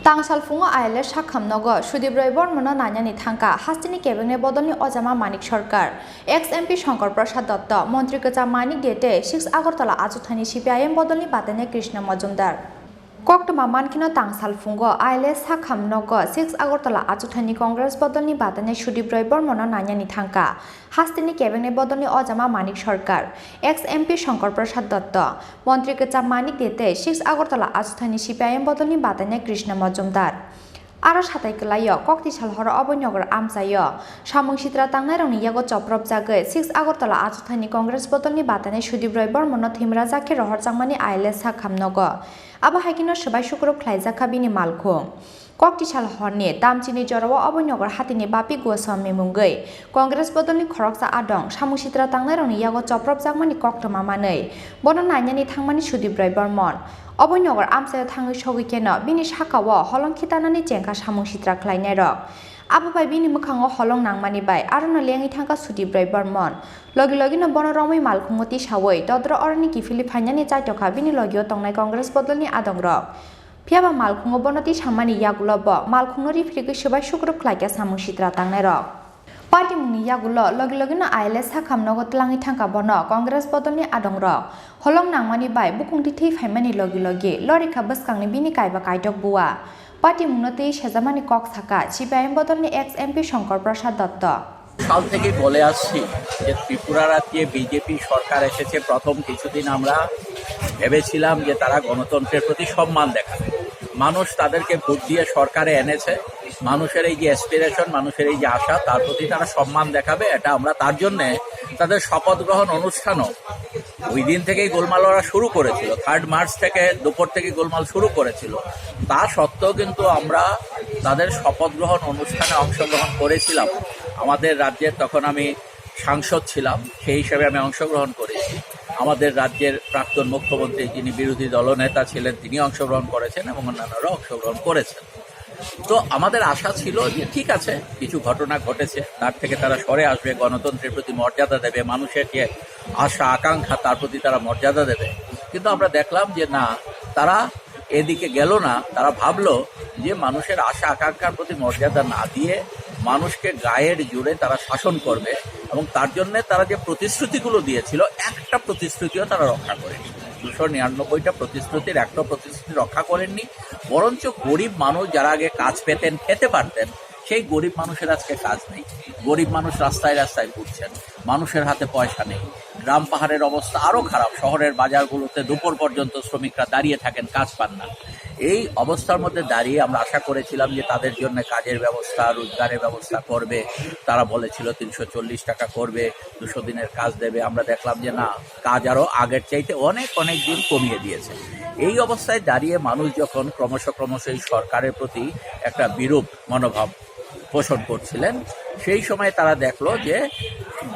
तांसालफुङो आइले साखामनगो सुदीप राय बर्मन नान्यानि थांका हास्तिनि केबिनेट बदलनि अजामा Manik Sarkar ex MP Shankar Prasad Datta मंत्री गोजा मानिक देते 6 আগরতলা आजुथानि सीपीआईएम बदलनि बातेने कृष्ण मजुमदार कक्टमा मानखिनो तांसालफुङो आइले साखामनगो 6 আগরতলা आजुथानि कांग्रेस बदलनि बातेने सुदीप राय बर्मन नान्यानि थांका हास्तिनि केबिनेट बदलनि अजामा मानिक सरकार एक्स एमपी शंकर प्रसाद दत्त मंत्री गोजा मानिक देते 6 আগরতলা आजुथानि सीपीआईएम बदलनि बातेने कृष्ण मजुमदार आरो साथाइकलायो कक्तिसाल हर अबयनगर आमसायो सामुं सित्रा तांनाय रंनि यागो चप्रब जागै 6 আগরতলা आजुथानि कांग्रेस बदलनि बातेने सुदीप राय बर्मन थिमरा जाखे रहर जांमानि आइले साखामनगो आबा हाइकिनो सबाय शुक्रब ख्लाइजाखा बिनि मालखुं कक्तिसाल हरनि दामचिनि जराव अबयनगर हातिनि बापि गोसमी मुंगै कांग्रेस बदलनि खरकसा आदं सामुं सित्रा तांनाय रंनि यागो चप्रब जांमानि कक्तमा मानै बन नान्यानि थांमानि सुदीप राय बर्मन अबयनगर आमसायाव थाङै सौगैकेनो बिनि साखाव हलं खितानानि जेंका सामुं सित्रा ख्लायनाय रक आबोबाय बिनि मोखाङाव हलं नांमानिबाय आरो लेङै थांका सुदीप राय बर्मन लगे लगेनो बन रमै मालखुङति सावै दद्र अरनि किफिलि फाइनानि जायतखा बिनि लगियाव तंनाय कांग्रेस बदलनि आदं रक फियाबा मालखुङो बनति सामानि यागुलब मालखुङनो रिफ्रिगै सोबाय सुग्रुब ख्लायका सामुं सित्रा तांनाय रक पार्टी मुंनि यागुल लगे लगेनो आइले साखामनगो तलाङै थांका बन कांग्रेस बदलनि आदं रक हलं नांमानि बाय बुकुंति थै फाइमानि लगे लगे लरिखा बसखांनि बिनि कायबा कायदक बुवा पार्टी मुंनो तै सेजामानि कक थाका CPIM बदलनि x MP Shankar Prasad Dutt সাল থেকে বলে আসছি যে ত্রিপুরা রাজ্যে বিজেপি সরকার এসেছে প্রথম কিছুদিন আমরা ভেবেছিলাম যে তারা গণতন্ত্রের প্রতি সম্মান দেখাবে মানুষ তাদেরকে ভোট দিয়ে সরকারে এনেছে মানুষের এই যে অ্যাসপিরেশন মানুষের এই যে আশা তার প্রতি তারা সম্মান দেখাবে এটা আমরা তার জন্যে তাদের শপথ গ্রহণ অনুষ্ঠানও ওই দিন থেকেই গোলমাল ওরা শুরু করেছিল 3 মার্চ থেকে দুপুর থেকে গোলমাল শুরু করেছিল তা সত্ত্বেও কিন্তু আমরা তাদের শপথ গ্রহণ অনুষ্ঠানে অংশগ্রহণ করেছিলাম আমাদের রাজ্যের তখন আমি সাংসদ ছিলাম সেই হিসাবে আমি অংশগ্রহণ করেছি আমাদের রাজ্যের প্রাক্তন মুখ্যমন্ত্রী যিনি বিরোধী দলনেতা ছিলেন তিনি অংশগ্রহণ করেছেন এবং অন্যান্যরা অংশগ্রহণ করেছেন তো আমাদের আশা ছিল যে ঠিক আছে কিছু ঘটনা ঘটেছে তার থেকে তারা সরে আসবে গণতন্ত্রের প্রতি মর্যাদা দেবে মানুষের যে আশা আকাঙ্ক্ষা তার প্রতি তারা মর্যাদা দেবে কিন্তু আমরা দেখলাম যে না তারা এদিকে গেল না তারা ভাবলো যে মানুষের আশা আকাঙ্ক্ষার প্রতি মর্যাদা না দিয়ে মানুষকে গায়ের জোরে তারা শাসন করবে এবং তার জন্য তারা যে প্রতিশ্রুতিগুলো দিয়েছিল একটা প্রতিশ্রুতিও তারা রক্ষা করেনি 299টা প্রতিশ্রুতির একটা প্রতিশ্রুতি রক্ষা করেননি বরঞ্চ গরিব মানুষ যারা আগে কাজ পেতেন খেতে পারতেন সেই গরিব মানুষের আজকে কাজ নেই গরিব মানুষ রাস্তায় রাস্তায় ঘুরছেন মানুষের হাতে পয়সা নেই গ্রাম পাহাড়ের অবস্থা আরও খারাপ শহরের বাজারগুলোতে দুপুর পর্যন্ত শ্রমিকরা দাঁড়িয়ে থাকেন কাজ পান না এই অবস্থার মধ্যে দাঁড়িয়ে আমরা আশা করেছিলাম যে তাদের জন্য কাজের ব্যবস্থা রোজগারের ব্যবস্থা করবে তারা বলেছিল 340 টাকা করবে 200 দিনের কাজ দেবে আমরা দেখলাম যে না কাজ আরও আগের চাইতে অনেক অনেক দিন কমিয়ে দিয়েছে এই অবস্থায় দাঁড়িয়ে মানুষ যখন ক্রমশ এই সরকারের প্রতি একটা বিরূপ মনোভাব পোষণ করছিলেন সেই সময় তারা দেখলো যে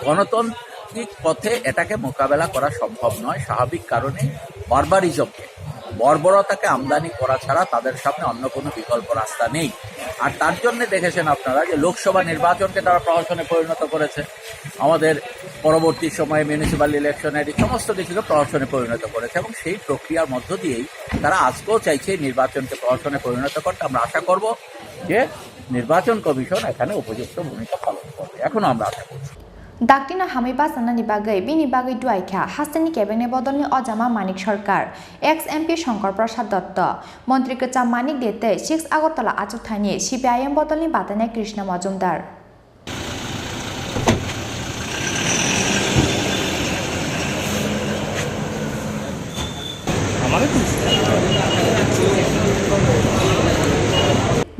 গণতান্ত্রিক পথে এটাকে মোকাবেলা করা সম্ভব নয় স্বাভাবিক কারণে বারবারিজমকে বর্বরতাকে আমদানি করা ছাড়া তাদের সামনে অন্য কোনো বিকল্প রাস্তা নেই আর তার জন্য দেখেছেন আপনারা যে লোকসভা নির্বাচনকে তারা প্রহসনে পরিণত করেছে আমাদের পরবর্তী সময়ে মিউনিসিপ্যাল ইলেকশনের সমস্ত কিছুকে প্রহসনে পরিণত করেছে এবং সেই প্রক্রিয়ার মধ্য দিয়েই তারা আজকেও চাইছে নির্বাচনকে প্রহসনে পরিণত করতে আমরা আশা করব যে নির্বাচন কমিশন এখানে উপযুক্ত ভূমিকা পালন করবে এখনো আমরা আশা করছি दाक्टिना हामै बासानानि बागै बिनि बागै दुआइखा हास्तिनि केबिनेट बदलनि अजामा मानिक सरकार एक्स एमपी शंकर प्रसाद दत्त मंत्री गोजा मानिक देते 6 আগরতলা आजुथानि सीपीआईएम बदलनि बातेने कृष्ण मजुमदार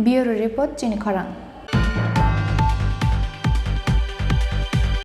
ब्यूरो रिपोर्ट चिनी खरां।